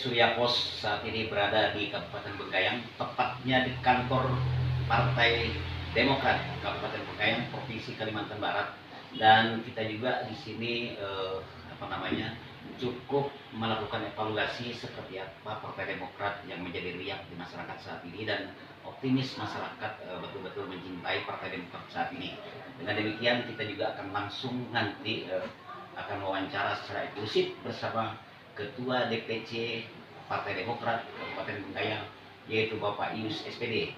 Surya Pos saat ini berada di Kabupaten Bengkayang, tepatnya di kantor Partai Demokrat Kabupaten Bengkayang, Provinsi Kalimantan Barat. Dan kita juga di sini cukup melakukan evaluasi seperti apa Partai Demokrat yang menjadi riak di masyarakat saat ini, dan optimis masyarakat betul-betul mencintai Partai Demokrat saat ini. Dengan demikian kita juga akan langsung nanti akan wawancara secara eksklusif bersama Ketua DPC Partai Demokrat Kabupaten Bengkayang, yaitu Bapak Ius SPD.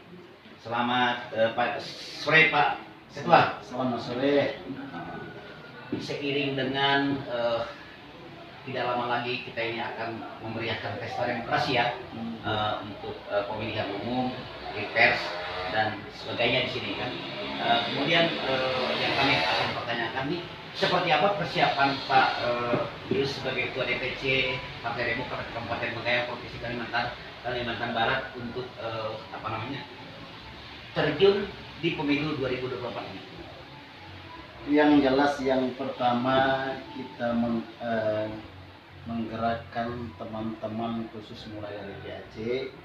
Selamat sore Pak Ketua. Selamat sore. Seiring dengan tidak lama lagi kita ini akan memeriahkan pesta demokrasi ya, untuk pemilihan umum, pilpres dan sebagainya di sini kan. Kemudian yang kami akan pertanyakan nih, seperti apa persiapan Pak Ius sebagai Ketua DPC Partai Demokrat Kabupaten Bengkayang Provinsi Kalimantan Barat untuk terjun di pemilu 2024 ini? Yang jelas, yang pertama kita menggerakkan teman-teman khusus mulai dari PAC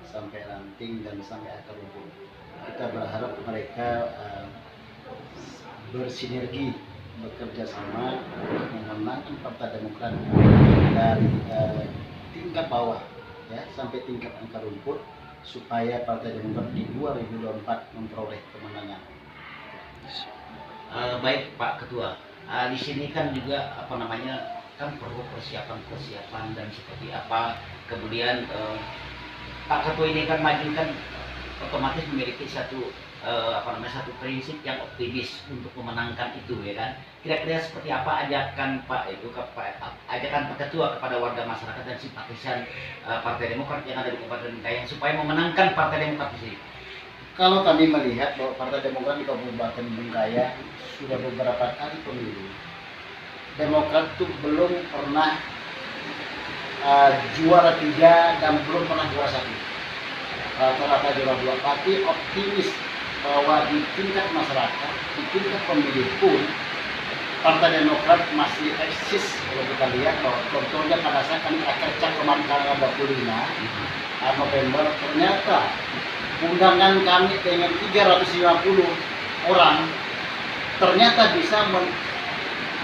sampai ranting dan sampai akar rumput. Kita berharap mereka bersinergi, bekerja sama untuk memenangkan Partai Demokrat dari tingkat bawah ya sampai tingkat akar rumput, supaya Partai Demokrat di 2024 memperoleh kemenangan. Baik Pak Ketua, di sini kan juga kan perlu persiapan dan seperti apa. Kemudian Pak Ketua ini kan maju kan otomatis memiliki satu prinsip yang optimis untuk memenangkan itu ya kan. Kira-kira seperti apa ajakan Pak Ketua kepada warga masyarakat dan simpatisan Partai Demokrat yang ada di Kabupaten Bengkayang supaya memenangkan Partai Demokrat di sini? Kalau kami melihat bahwa Partai Demokrat di Kabupaten Bengkayang sudah beberapa kali pemilu, Demokrat itu belum pernah juara 3 dan belum pernah juara 1. Rata-rata juara 2. Tapi optimis bahwa di tingkat masyarakat, di tingkat pemilih pun Partai Demokrat masih eksis. Kalau kita lihat bahwa contohnya pada saat kami akan cek kemarin tanggal 25 November, ternyata undangan kami dengan 350 orang ternyata bisa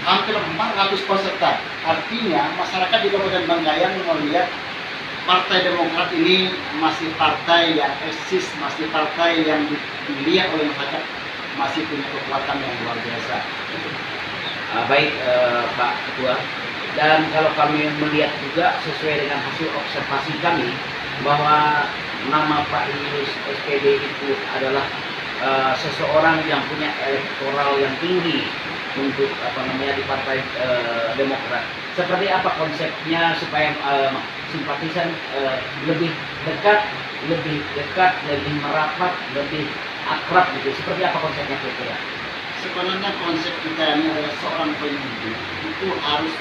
hampir 400 peserta. Artinya masyarakat di Kabupaten Bengkayang melihat Partai Demokrat ini masih partai yang eksis, masih partai yang dilihat oleh masyarakat, masih punya kekuatan yang luar biasa. Baik Pak Ketua, dan kalau kami melihat juga sesuai dengan hasil observasi kami bahwa nama Pak Ius SPD itu adalah seseorang yang punya elektoral yang tinggi untuk di Partai Demokrat. Seperti apa konsepnya supaya simpatisan lebih dekat, lebih merapat, lebih akrab gitu? Seperti apa konsepnya kira-kira? Sebenarnya konsep kita ini adalah seorang pemimpin itu harus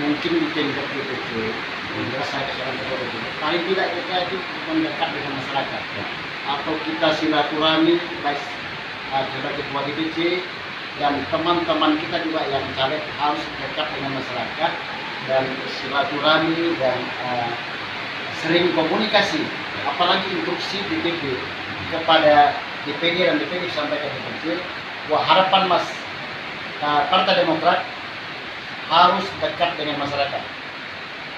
mungkin di tingkat DPC, saya seorang ketua DPC, paling tidak kita itu mendekat dengan masyarakat, atau kita silaturahmi baik sebagai ketua DPC dan teman-teman kita juga yang caleg harus dekat dengan masyarakat dan silaturahmi dan sering komunikasi, apalagi instruksi DPD kepada DPD dan DPD sampai ke DPC. Wah, harapan Mas Partai Demokrat harus dekat dengan masyarakat,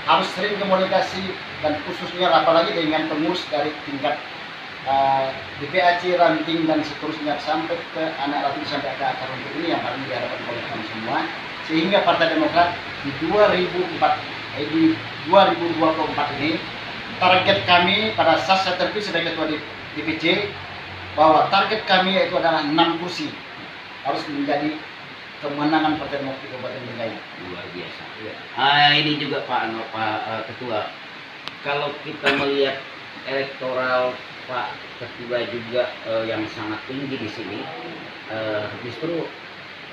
harus sering komunikasi, dan khususnya apalagi dengan pengurus dari tingkat DPAC, ranting dan seterusnya sampai ke anak ranting sampai ke akar rumput ini yang harus diharapkan oleh kami semua, sehingga Partai Demokrat di 2024 ini target kami pada saat saya terpilih sebagai ketua DPC bahwa target kami yaitu adalah 6 kursi harus menjadi kemenangan Partai Demokrat Kabupaten Bengkayang. Luar biasa. Ini juga Pak Ketua, kalau kita melihat elektoral Pak Ketua juga yang sangat tinggi di sini, justru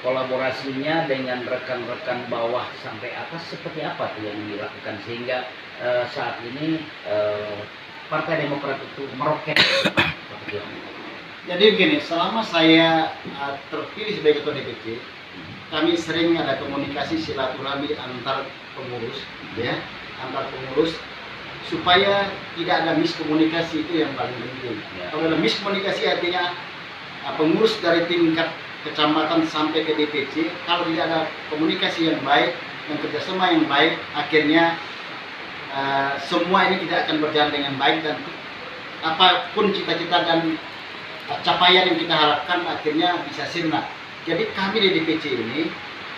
kolaborasinya dengan rekan-rekan bawah sampai atas seperti apa tuh yang dilakukan sehingga saat ini Partai Demokrat itu meroket? Jadi begini, selama saya terpilih sebagai ketua DPC, kami sering ada komunikasi silaturahmi antar pengurus, ya, antar pengurus supaya tidak ada miskomunikasi, itu yang paling penting. Kalau ada miskomunikasi artinya pengurus dari tingkat kecamatan sampai ke DPC, kalau tidak ada komunikasi yang baik dan kerjasama yang baik, akhirnya semua ini tidak akan berjalan dengan baik, dan apapun cita-cita dan capaian yang kita harapkan akhirnya bisa sirna. Jadi kami di DPC ini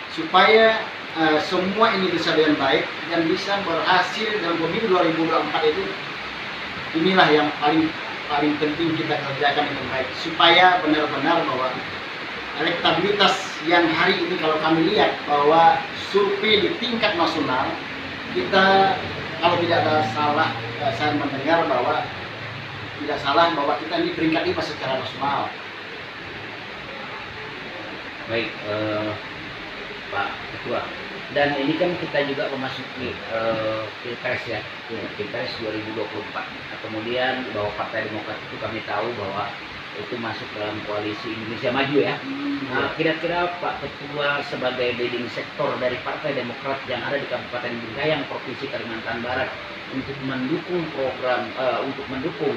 supaya semua ini bisa dengan baik dan bisa berhasil dalam pemilu 2024 itu, inilah yang paling penting kita kerjakan dengan baik, supaya benar-benar bahwa elektabilitas yang hari ini kalau kami lihat bahwa survei di tingkat nasional kita, kalau tidak ada salah, saya mendengar bahwa tidak salah bahwa kita ini peringkat 5 secara nasional. Baik, Pak Ketua. Dan ini kan kita juga memasuki Pilpres ya, Pilpres 2024. Nah, kemudian bahwa Partai Demokrat itu kami tahu bahwa itu masuk dalam koalisi Indonesia Maju ya. Nah, kira-kira Pak Ketua sebagai leading sektor dari Partai Demokrat yang ada di Kabupaten Bengkayang, Provinsi Kalimantan Barat, untuk mendukung program, untuk mendukung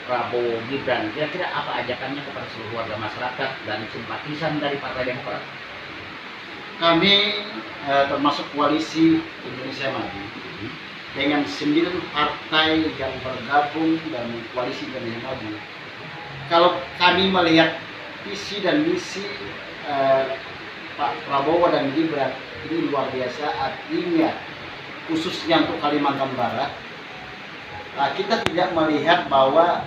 Prabowo Gibran, kira-kira apa ajakannya kepada seluruh warga masyarakat dan simpatisan dari Partai Demokrat? Kami termasuk koalisi Indonesia Maju dengan 9 partai yang bergabung dalam koalisi Indonesia Maju. Kalau kami melihat visi dan misi Pak Prabowo dan Gibran ini luar biasa, artinya khususnya untuk Kalimantan Barat, kita tidak melihat bahwa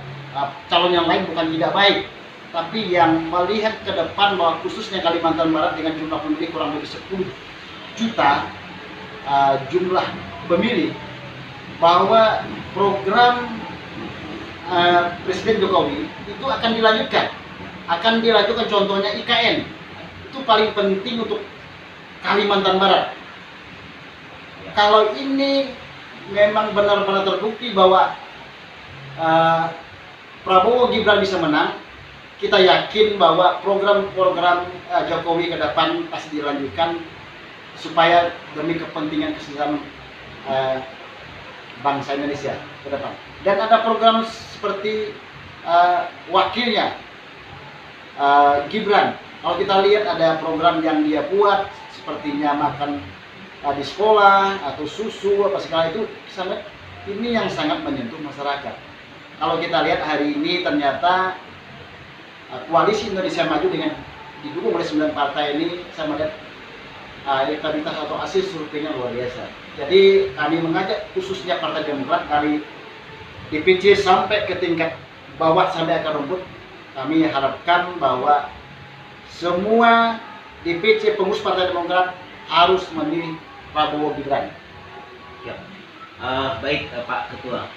calon yang lain bukan tidak baik, tapi yang melihat ke depan bahwa khususnya Kalimantan Barat dengan jumlah pemilih kurang lebih 10 juta jumlah pemilih, bahwa program Presiden Jokowi itu akan dilanjutkan, contohnya IKN itu paling penting untuk Kalimantan Barat. Kalau ini memang benar-benar terbukti bahwa Prabowo Gibran bisa menang, kita yakin bahwa program-program Jokowi ke depan pasti dilanjutkan supaya demi kepentingan kesejahteraan bangsa Indonesia ke depan. Dan ada program seperti wakilnya Gibran. Kalau kita lihat ada program yang dia buat sepertinya makan di sekolah atau susu apa segala itu, sangat ini yang sangat menyentuh masyarakat. Kalau kita lihat hari ini ternyata koalisi Indonesia Maju dengan didukung oleh 9 partai ini, saya melihat elektabilitas atau hasil surveinya luar biasa. Jadi kami mengajak khususnya Partai Demokrat dari DPC sampai ke tingkat bawah sampai akar rumput, kami harapkan bahwa semua DPC pengurus Partai Demokrat harus memilih Prabowo Gibran. Ya. Baik Pak Ketua,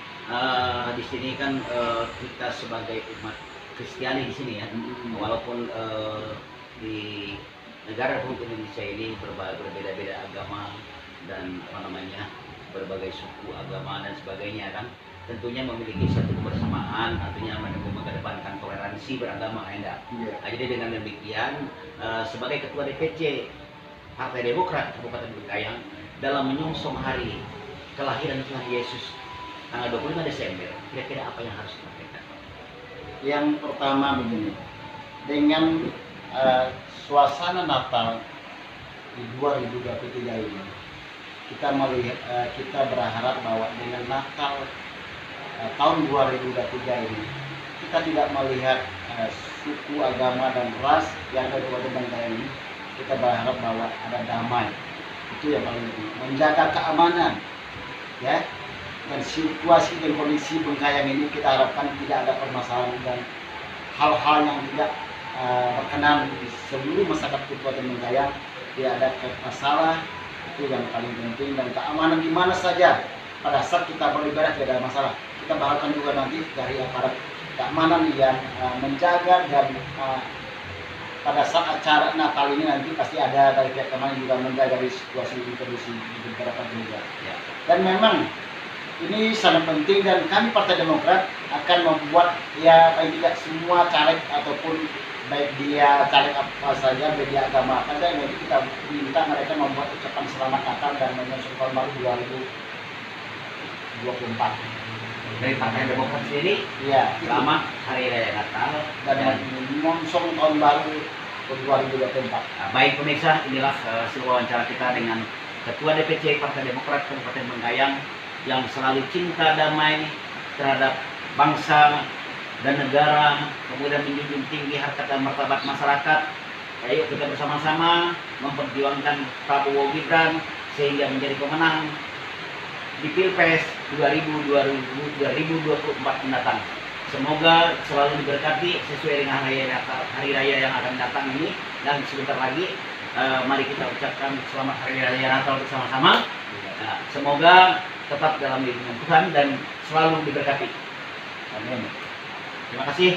di sini kan kita sebagai umat Kristiani di sini ya, walaupun di negara Republik Indonesia ini berbeda-beda agama dan berbagai suku agama dan sebagainya kan, tentunya memiliki satu kebersamaan, artinya mengedepankan toleransi beragama ya. Nah, jadi dengan demikian sebagai Ketua DPC Partai Demokrat Kabupaten Bengkayang dalam menyongsong hari kelahiran Tuhan Yesus tanggal 25 Desember, kira-kira apa yang harus dilakukan? Yang pertama begini, dengan suasana Natal di 2023 ini, kita berharap bahwa dengan Natal tahun 2023 ini kita tidak melihat suku, agama dan ras yang ada di Kabupaten Bengkayang ini. Kita berharap bahwa ada damai, itu yang paling penting, menjaga keamanan ya, dan situasi dan kondisi Bengkayang ini kita harapkan tidak ada permasalahan dan hal-hal yang tidak berkenan di seluruh masyarakat Kabupaten Bengkayang, tidak ada masalah, itu yang paling penting, dan keamanan di mana saja pada saat kita beribadah tidak ada masalah. Kita berharapkan juga nanti dari aparat keamanan yang menjaga, dan pada saat acara Natal ini nanti pasti ada dari pihak keamanan juga menjaga dari situasi kondisi di beberapa juga. Ya. Dan memang ini sangat penting, dan kami Partai Demokrat akan membuat ya paling tidak semua caleg ataupun baik dia caleg apa saja, baik dia agama apa saja, nanti kita minta mereka membuat ucapan selamat Natal dan menyongsong tahun baru 2024. Dari Partai Demokrat sendiri Iya, selamat Hari Raya Natal dan menyongsong tahun baru 2024. baik pemirsa, inilah hasil wawancara kita dengan Ketua DPC Partai Demokrat Kabupaten Bengkayang yang selalu cinta damai terhadap bangsa dan negara, kemudian menjunjung tinggi harkat dan martabat masyarakat. Ayo kita bersama-sama memperjuangkan Prabowo Gibran sehingga menjadi pemenang di Pilpres 2024 mendatang. Semoga selalu diberkati sesuai dengan hari raya yang akan datang ini, dan sebentar lagi mari kita ucapkan selamat Hari Raya Natal bersama-sama. Semoga tetap dalam lindungan Tuhan dan selalu diberkati. Amin. Terima kasih.